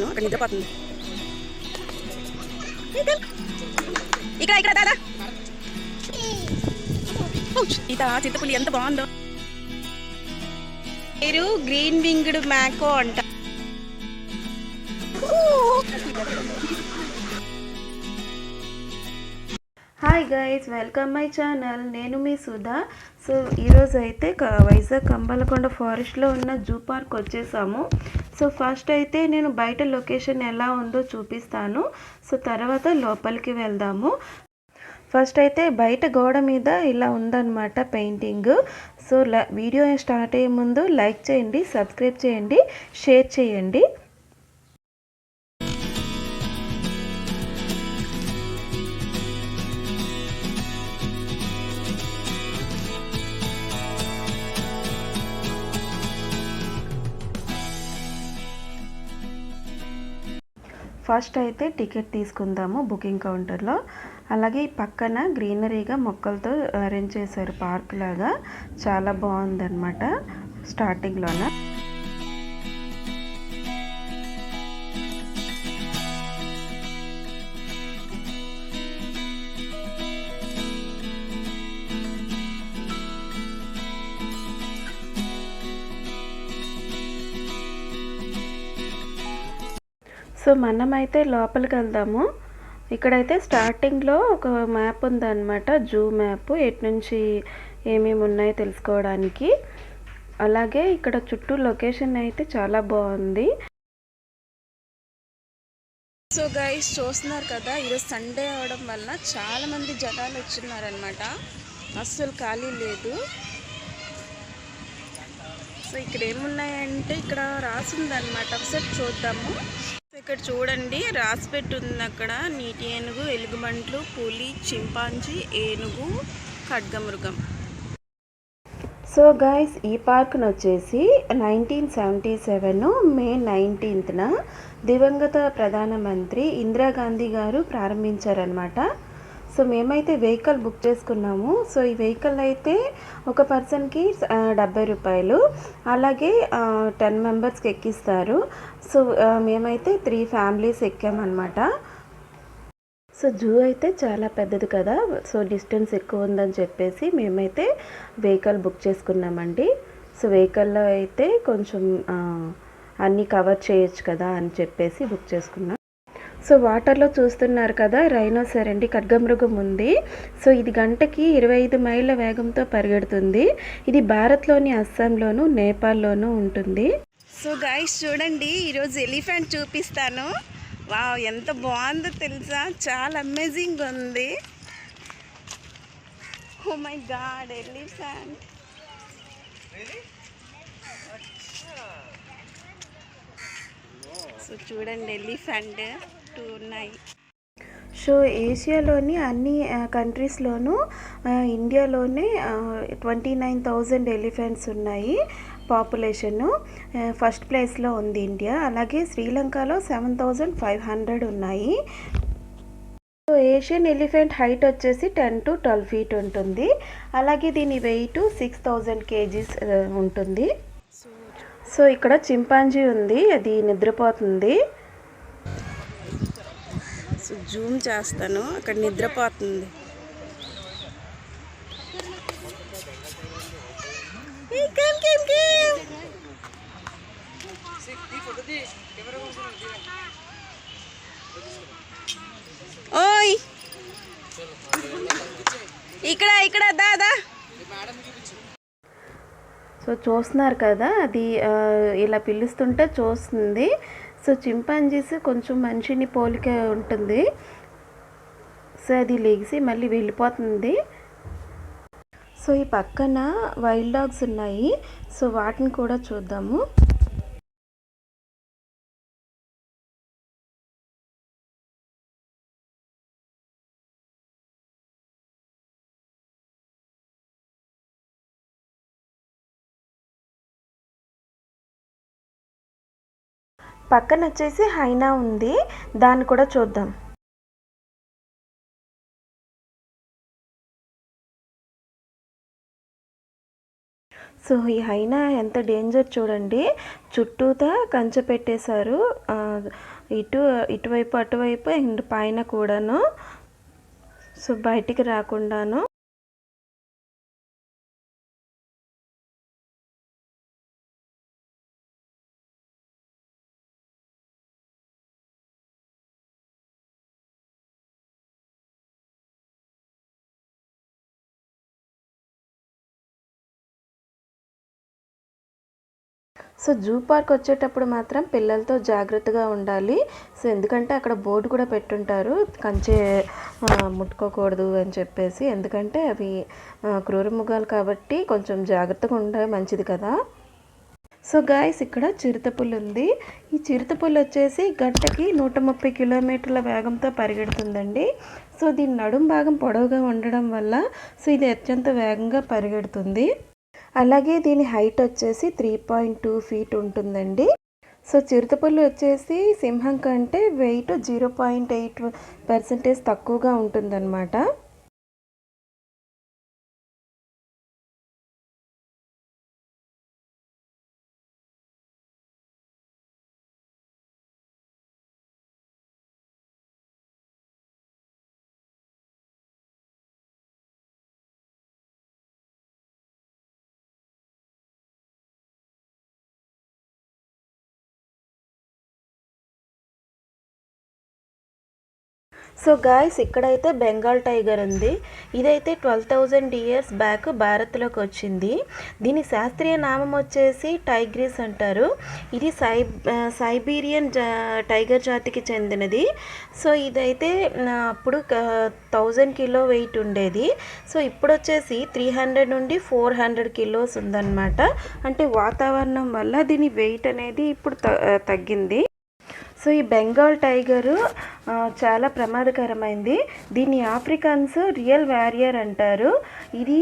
అక్కడ నిద్రపోతుంది. ఇక్కడ ఇక్కడ దాదా ఈత చింతపులి ఎంత బాగుందో. పేరు గ్రీన్ వింగ్డ్ మ్యాకో అంట. Hi guys, welcome my channel. నేను మీ సుధా. సో ఈరోజు అయితే వైజాగ్ కంబాలకొండ ఫారెస్ట్లో ఉన్న జూ పార్క్ వచ్చేసాము. సో ఫస్ట్ అయితే నేను బయట లొకేషన్ ఎలా ఉందో చూపిస్తాను. సో తర్వాత లోపలికి వెళ్దాము. ఫస్ట్ అయితే బయట గోడ మీద ఇలా ఉందన్నమాట పెయింటింగ్. సో వీడియో స్టార్ట్ అయ్యే ముందు లైక్ చేయండి, సబ్స్క్రైబ్ చేయండి, షేర్ చేయండి. ఫస్ట్ అయితే టికెట్ తీసుకుందాము బుకింగ్ కౌంటర్లో. అలాగే ఈ పక్కన గ్రీనరీగా మొక్కలతో అరేంజ్ చేశారు పార్క్ లాగా. చాలా బాగుందన్నమాట స్టార్టింగ్లోన. సో మనమైతే లోపలికి వెళ్దాము. ఇక్కడైతే స్టార్టింగ్లో ఒక మ్యాప్ ఉందన్నమాట, జూ మ్యాప్, ఎటు నుంచి ఏమేమి ఉన్నాయో తెలుసుకోవడానికి. అలాగే ఇక్కడ చుట్టూ లొకేషన్ అయితే చాలా బాగుంది. సో గైస్ చూస్తున్నారు కదా, ఈరోజు సండే అవడం వల్ల చాలామంది జనాలు వచ్చిన్నారనమాట. అస్సలు ఖాళీ లేదు. సో ఇక్కడ ఏమున్నాయంటే ఇక్కడ రాసిందనమాట, ఒకసారి చూద్దాము. ఇక్కడ చూడండి రాసి పెట్టుంది అక్కడ. నీటి ఏనుగు, ఎలుగుబంట్లు, పులి, చింపాంజీ, ఏనుగు, ఖడ్గమృగం. సో గైస్ ఈ పార్క్ను వచ్చేసి 1977 మే 19న దివంగత ప్రధానమంత్రి ఇందిరాగాంధీ గారు ప్రారంభించారనమాట. సో మేమైతే వెహికల్ బుక్ చేసుకున్నాము. సో ఈ వెహికల్ అయితే ఒక పర్సన్కి 70 రూపాయలు, అలాగే 10 మెంబర్స్కి ఎక్కిస్తారు. సో మేమైతే 3 ఫ్యామిలీస్ ఎక్కామన్నమాట. సో జూ అయితే చాలా పెద్దది కదా, సో డిస్టెన్స్ ఎక్కువ ఉందని చెప్పేసి మేమైతే వెహికల్ బుక్ చేసుకున్నామండి. సో వెహికల్లో అయితే కొంచెం అన్నీ కవర్ చేయొచ్చు కదా అని చెప్పేసి బుక్ చేసుకున్నాం. సో వాటర్లో చూస్తున్నారు కదా, రైనోసర్ అండి, ఖడ్గమృగం ఉంది. సో ఇది గంటకి 25 మైళ్ళ వేగంతో పరిగెడుతుంది. ఇది భారత్లోని అస్సాంలోను, నేపాల్లోనూ ఉంటుంది. సో గైస్ చూడండి, ఈరోజు ఎలిఫెంట్ చూపిస్తాను. వావ్, ఎంత బాగుందో తెలుసా, చాలా అమేజింగ్ ఉంది. Oh my God, elephant. So చూడండి, ఎలిఫెంట్ 2 ఉన్నాయి. సో ఏషియాలోని అన్ని కంట్రీస్లోనూ ఇండియాలోనే 29,000 ఎలిఫెంట్స్ ఉన్నాయి. పాపులేషను ఫస్ట్ ప్లేస్లో ఉంది ఇండియా. అలాగే శ్రీలంకలో 7,500 ఉన్నాయి. సో ఏషియన్ ఎలిఫెంట్ హైట్ వచ్చేసి 10 to 12 feet ఉంటుంది. అలాగే దీని వెయిట్ 6,000 kgs ఉంటుంది. సో ఇక్కడ చింపాంజీ ఉంది, అది నిద్రపోతుంది. సో జూమ్ చేస్తాను, అక్కడ నిద్రపోతుంది. ఓయ్ ఇక్కడ ఇక్కడ దాదా. సో చూస్తున్నారు కదా, అది ఇలా పిలుస్తుంటే చూస్తుంది. సో చింపాంజీస్ కొంచెం మనిషిని పోలిక ఉంటుంది. సో అది లెగిసి మళ్ళీ వెళ్ళిపోతుంది. సో ఈ పక్కన వైల్డ్ డాగ్స్ ఉన్నాయి. సో వాటిని కూడా చూద్దాము. పక్కన వచ్చేసి హైనా ఉంది, దాన్ని కూడా చూద్దాం. సో ఈ హైనా ఎంత డేంజర్ చూడండి, చుట్టూతా కంచె పెట్టేశారు, ఇటువైపు అటువైపు అండ్ పైన కూడాను, సో బయటికి రాకుండాను. సో జూ పార్క్ వచ్చేటప్పుడు మాత్రం పిల్లలతో జాగ్రత్తగా ఉండాలి. సో ఎందుకంటే అక్కడ బోర్డు కూడా పెట్టుంటారు, కంచె ముట్టుకోకూడదు అని చెప్పేసి. ఎందుకంటే అవి క్రూర మృగాలు కాబట్టి కొంచెం జాగ్రత్తగా ఉండే మంచిది కదా. సో గాయస్, ఇక్కడ చిరుతపుల్లి ఉంది. ఈ చిరుతపుల్లి వచ్చేసి గంటకి 130 కిలోమీటర్ల వేగంతో పరిగెడుతుందండి. సో దీని నడుం భాగం పొడవుగా ఉండడం వల్ల సో ఇది అత్యంత వేగంగా పరిగెడుతుంది. అలాగే దీని హైట్ వచ్చేసి 3.2 ఫీట్ ఉంటుందండి. సో చిరుతపుల్లి వచ్చేసి సింహం కంటే వెయిట్ 0.8% తక్కువగా ఉంటుందన్నమాట. సో గాయస్, ఇక్కడైతే బెంగాల్ టైగర్ ఉంది. ఇదైతే 12,000 ఇయర్స్ బ్యాక్ భారత్లోకి వచ్చింది. దీని శాస్త్రీయ నామం వచ్చేసి టైగ్రిస్ అంటారు. ఇది సైబీరియన్ టైగర్ జాతికి చెందినది. సో ఇదైతే అప్పుడు 1000 కిలో వెయిట్ ఉండేది. సో ఇప్పుడు వచ్చేసి 300 నుండి 400 కిలోస్ ఉందన్నమాట. అంటే వాతావరణం వల్ల దీని వెయిట్ అనేది ఇప్పుడు తగ్గింది. సో ఈ బెంగాల్ టైగరు చాలా ప్రమాదకరమైంది. దీన్ని ఆఫ్రికన్స్ రియల్ వారియర్ అంటారు. ఇది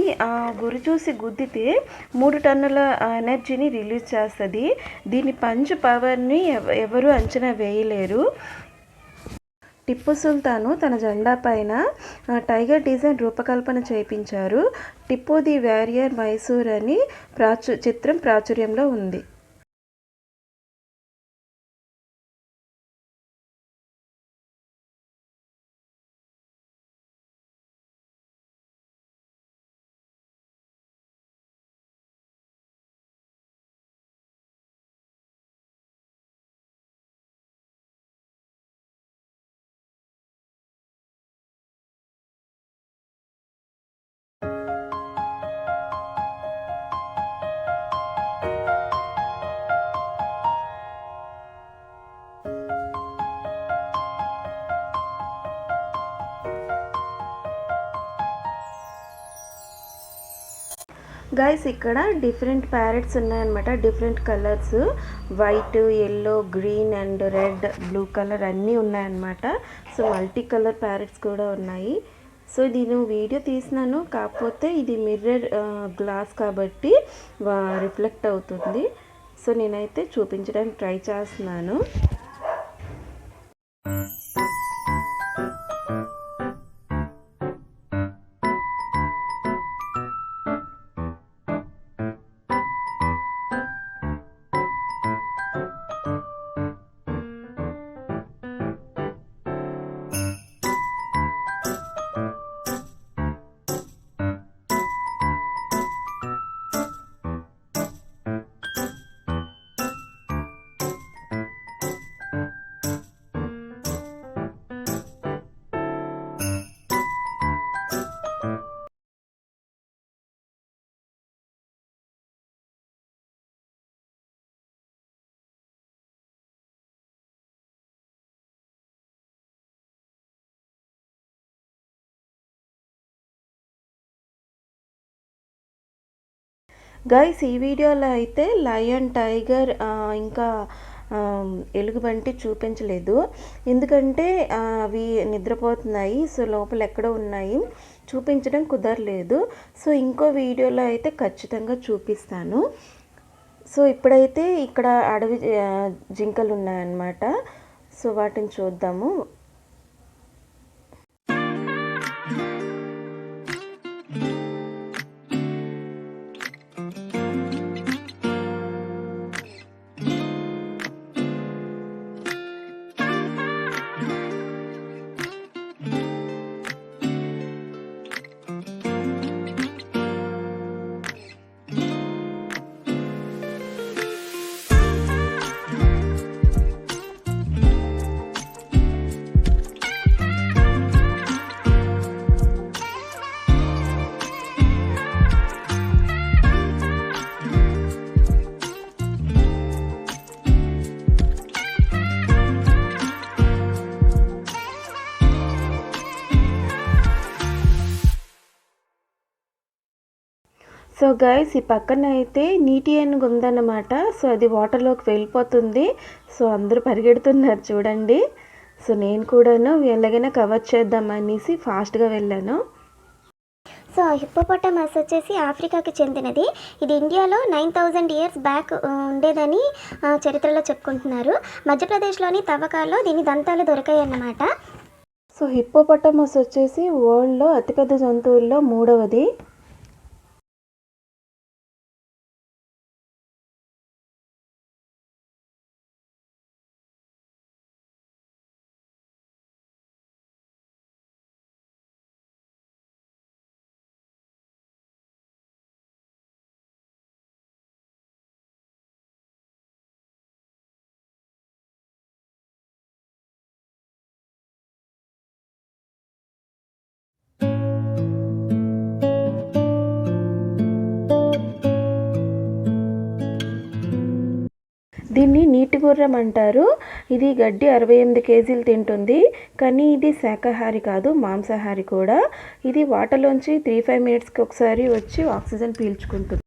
గురి చూసి గుద్దితే 3 టన్నుల ఎనర్జీని రిలీజ్ చేస్తుంది. దీని పంచ్ పవర్ని ఎవరు అంచనా వేయలేరు. టిప్పు సుల్తాను తన జెండా పైన టైగర్ డిజైన్ రూపకల్పన చేయించారు. టిప్పు ది వారియర్ మైసూర్ అని చిత్రం ప్రాచుర్యంలో ఉంది. గైస్, ఇక్కడ డిఫరెంట్ ప్యారెట్స్ ఉన్నాయన్నమాట. Different colours, white, yellow, green and red, blue colour అన్నీ ఉన్నాయన్నమాట. సో మల్టీ కలర్ ప్యారెట్స్ కూడా ఉన్నాయి. సో నేను వీడియో తీసినాను, కాకపోతే ఇది మిర్రర్ గ్లాస్ కాబట్టి రిఫ్లెక్ట్ అవుతుంది. సో నేనైతే చూపించడానికి ట్రై చేస్తున్నాను. గైస్, ఈ వీడియోలో అయితే లయన్, టైగర్ ఇంకా ఎలుగుబంటి చూపించలేదు. ఎందుకంటే అవి నిద్రపోతున్నాయి. సో లోపల ఎక్కడో ఉన్నాయి, చూపించడం కుదరలేదు. సో ఇంకో వీడియోలో అయితే ఖచ్చితంగా చూపిస్తాను. సో ఇప్పుడైతే ఇక్కడ అడవి జింకలు ఉన్నాయన్నమాట. సో వాటిని చూద్దాము. సో గైస్, ఈ పక్కన అయితే నీటి ఏనుగు ఉందన్నమాట. సో అది వాటర్లోకి వెళ్ళిపోతుంది. సో అందరూ పరిగెడుతున్నారు చూడండి. సో నేను కూడాను ఎలాగైనా కవర్ చేద్దాం అనేసి ఫాస్ట్గా వెళ్ళాను. సో హిప్పోపొటమస్ వచ్చేసి ఆఫ్రికాకి చెందినది. ఇది ఇండియాలో 9000 ఇయర్స్ బ్యాక్ ఉండేదని చరిత్రలో చెప్పుకుంటున్నారు. మధ్యప్రదేశ్లోని తవ్వకాల్లో దీని దంతాలు దొరికాయి అన్నమాట. సో హిప్పోపొటమస్ వచ్చేసి వరల్డ్లో అతిపెద్ద జంతువుల్లో 3వది. దీన్ని నీటి గుర్రం అంటారు. ఇది గడ్డి 68 కేజీలు తింటుంది. కానీ ఇది శాకాహారి కాదు, మాంసాహారి కూడా. ఇది వాటర్లోంచి 3-5 మినిట్స్కి ఒకసారి వచ్చి ఆక్సిజన్ పీల్చుకుంటుంది.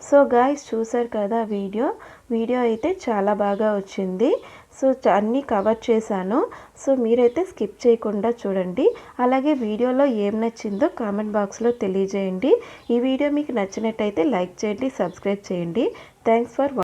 సో గాయ్స్, చూసారు కదా వీడియో అయితే చాలా బాగా వచ్చింది. సో అన్నీ కవర్ చేశాను. సో మీరైతే స్కిప్ చేయకుండా చూడండి. అలాగే వీడియోలో ఏం నచ్చిందో కామెంట్ బాక్స్లో తెలియజేయండి. ఈ వీడియో మీకు నచ్చినట్టయితే లైక్ చేయండి, సబ్స్క్రైబ్ చేయండి. Thanks for